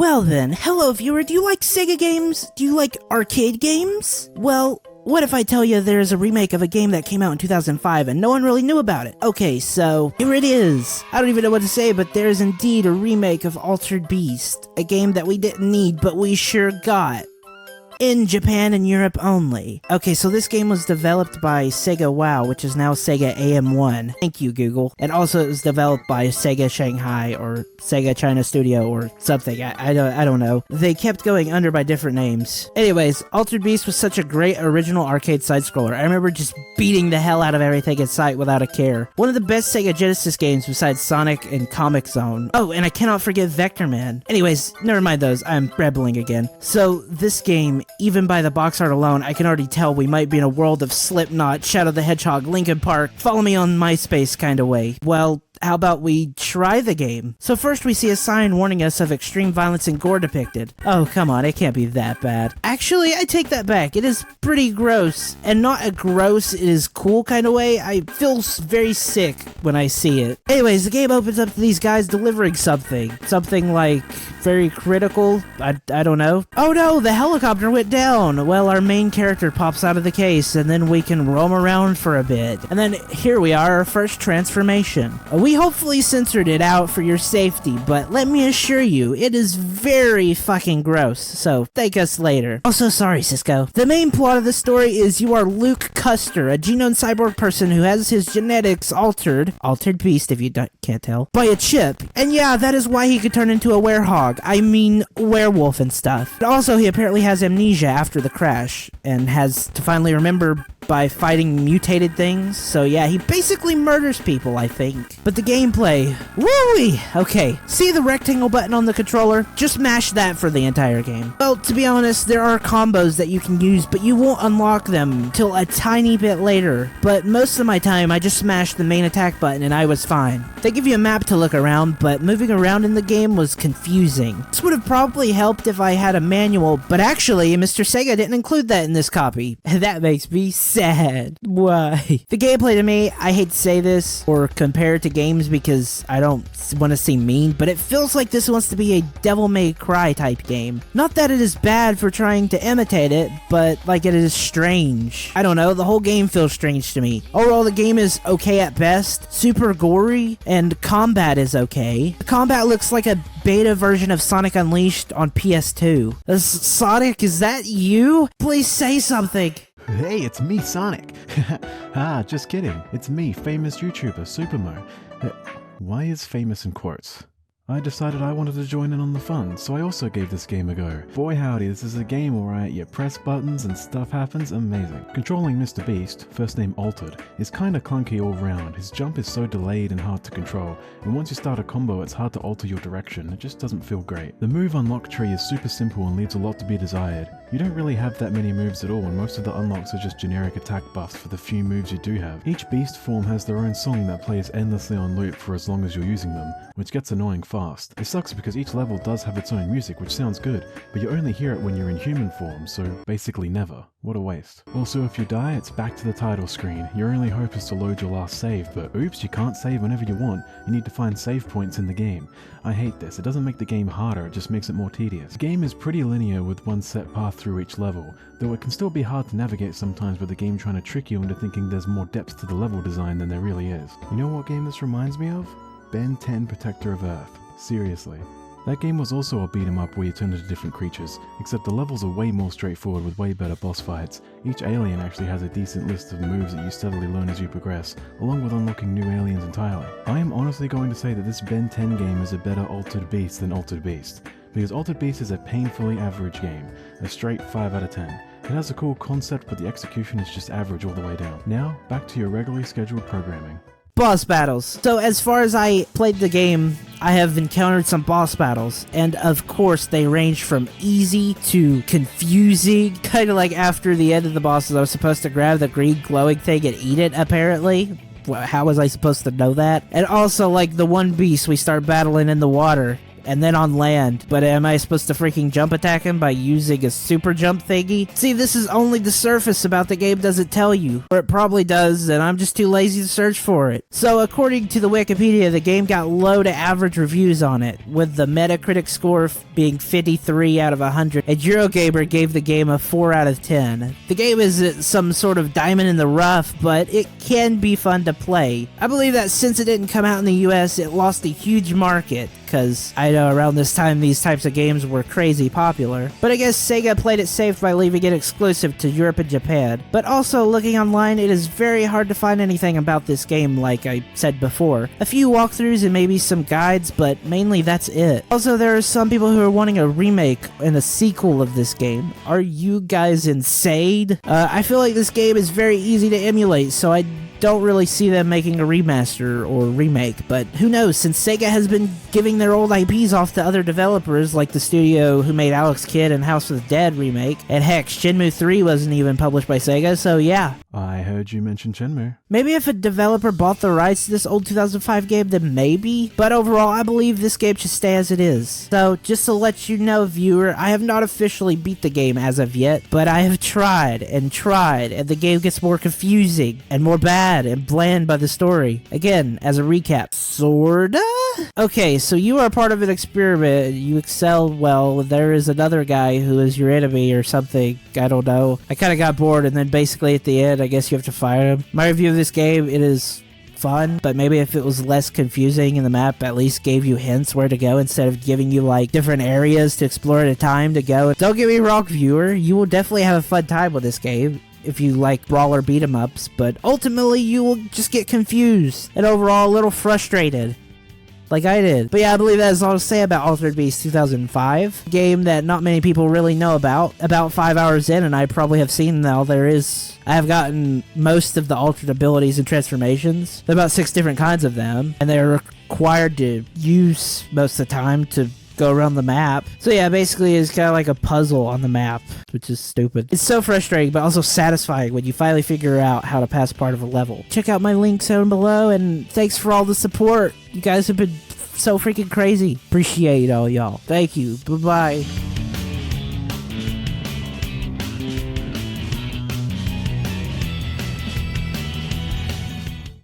Well then, hello viewer, do you like Sega games? Do you like arcade games? Well, what if I tell you there's a remake of a game that came out in 2005 and no one really knew about it? Okay, so here it is. I don't even know what to say, but there is indeed a remake of Altered Beast, a game that we didn't need, but we sure got. In Japan and Europe only. Okay, so this game was developed by Sega WoW, which is now Sega AM1. Thank you, Google. And also it was developed by Sega Shanghai or Sega China Studio or something. I don't know. They kept going under by different names. Anyways, Altered Beast was such a great original arcade side-scroller. I remember just beating the hell out of everything in sight without a care. One of the best Sega Genesis games besides Sonic and Comic Zone. Oh, and I cannot forget Vector Man. Anyways, never mind those. I'm rambling again. So this game, even by the box art alone, I can already tell we might be in a world of Slipknot, Shadow the Hedgehog, Linkin Park, follow me on MySpace kind of way. Well, how about we try the game? So first we see a sign warning us of extreme violence and gore depicted. Oh, come on, it can't be that bad. Actually, I take that back. It is pretty gross, and not a gross, it is cool kind of way. I feel very sick when I see it. Anyways, the game opens up to these guys delivering something. Something like very critical. I don't know. Oh no, the helicopter went down. Well, our main character pops out of the case, and then we can roam around for a bit. And then here we are, our first transformation. We hopefully censored it out for your safety, but let me assure you, it is very fucking gross, so thank us later. Also, sorry, Cisco. The main plot of the story is you are Luke Custer, a genome cyborg person who has his genetics altered beast if you can't tell, by a chip. And yeah, that is why he could turn into a werehog. I mean, werewolf and stuff. But also, he apparently has amnesia after the crash, and has to finally remember by fighting mutated things. So yeah, he basically murders people, I think. But the gameplay, woo-wee! Okay, see the rectangle button on the controller? Just mash that for the entire game. Well, to be honest, there are combos that you can use, but you won't unlock them till a tiny bit later. But most of my time, I just smashed the main attack button and I was fine. They give you a map to look around, but moving around in the game was confusing. This would have probably helped if I had a manual, but actually, Mr. Sega didn't include that in this copy. That makes me sad. Why? The gameplay to me, I hate to say this, or compare it to games because I don't want to seem mean, but it feels like this wants to be a Devil May Cry type game. Not that it is bad for trying to imitate it, but like it is strange. I don't know, the whole game feels strange to me. Overall, the game is okay at best, super gory, and combat is okay. The combat looks like a beta version of Sonic Unleashed on PS2. Sonic, is that you? Please say something. Hey, it's me, Sonic. Just kidding. It's me, famous YouTuber, Supermo. Why is famous in quotes? I decided I wanted to join in on the fun, so I also gave this game a go. Boy howdy, this is a game where you press buttons and stuff happens amazing. Controlling Mr. Beast, first name Altered, is kinda clunky all round. His jump is so delayed and hard to control, and once you start a combo it's hard to alter your direction, it just doesn't feel great. The move unlock tree is super simple and leaves a lot to be desired. You don't really have that many moves at all, and most of the unlocks are just generic attack buffs for the few moves you do have. Each beast form has their own song that plays endlessly on loop for as long as you're using them, which gets annoying fast. It sucks because each level does have its own music, which sounds good, but you only hear it when you're in human form, so basically never. What a waste. Also, if you die, it's back to the title screen. Your only hope is to load your last save, but oops, you can't save whenever you want. You need to find save points in the game. I hate this. It doesn't make the game harder, it just makes it more tedious. The game is pretty linear with one set path through each level, though it can still be hard to navigate sometimes with the game trying to trick you into thinking there's more depth to the level design than there really is. You know what game this reminds me of? Ben 10 Protector of Earth. Seriously. That game was also a beat 'em up where you turn into different creatures, except the levels are way more straightforward with way better boss fights. Each alien actually has a decent list of moves that you steadily learn as you progress, along with unlocking new aliens entirely. I am honestly going to say that this Ben 10 game is a better Altered Beast than Altered Beast, because Altered Beast is a painfully average game, a straight 5 out of 10. It has a cool concept, but the execution is just average all the way down. Now, back to your regularly scheduled programming. Boss battles. So as far as I played the game, I have encountered some boss battles, and of course they range from easy to confusing, kind of like after the end of the bosses I was supposed to grab the green glowing thing and eat it apparently. How was I supposed to know that? And also like the one beast we start battling in the water, and then on land. But am I supposed to freaking jump attack him by using a super jump thingy? See, this is only the surface about the game doesn't tell you. Or it probably does, and I'm just too lazy to search for it. So according to the Wikipedia, the game got low to average reviews on it, with the Metacritic score being 53 out of 100, and Eurogamer gave the game a 4 out of 10. The game is some sort of diamond in the rough, but it can be fun to play. I believe that since it didn't come out in the US, it lost a huge market, because I know around this time these types of games were crazy popular. But I guess Sega played it safe by leaving it exclusive to Europe and Japan. But also, looking online, it is very hard to find anything about this game, like I said before. A few walkthroughs and maybe some guides, but mainly that's it. Also, there are some people who are wanting a remake and a sequel of this game. Are you guys insane? I feel like this game is very easy to emulate, so I don't really see them making a remaster or remake, but who knows, since Sega has been giving their old IPs off to other developers like the studio who made Alex Kidd and House of the Dead remake, and heck, Shenmue 3 wasn't even published by Sega, so yeah. I heard you mention Shenmue. Maybe if a developer bought the rights to this old 2005 game, then maybe, but overall I believe this game should stay as it is. So, just to let you know, viewer, I have not officially beat the game as of yet, but I have tried, and the game gets more confusing, and more bad, and bland by the story. Again, as a recap, sorta? Okay, so you are part of an experiment, you excel well, there is another guy who is your enemy or something, I don't know. I kinda got bored, and then basically at the end, I guess you have to fire him. My review of this game, it is fun, but maybe if it was less confusing and the map at least gave you hints where to go instead of giving you like different areas to explore at a time to go. Don't get me wrong, viewer, you will definitely have a fun time with this game if you like brawler beat 'em ups, but ultimately you will just get confused and overall a little frustrated. Like I did. But yeah, I believe that is all to say about Altered Beast 2005. Game that not many people really know about. About 5 hours in, and I probably have seen now there is... I have gotten most of the altered abilities and transformations. There are about 6 different kinds of them, and they're required to use most of the time to go around the map. So yeah, basically it's kind of like a puzzle on the map, which is stupid. It's so frustrating, but also satisfying when you finally figure out how to pass part of a level. Check out my links down below, and thanks for all the support. You guys have been so freaking crazy. Appreciate all y'all. Thank you. Bye-bye.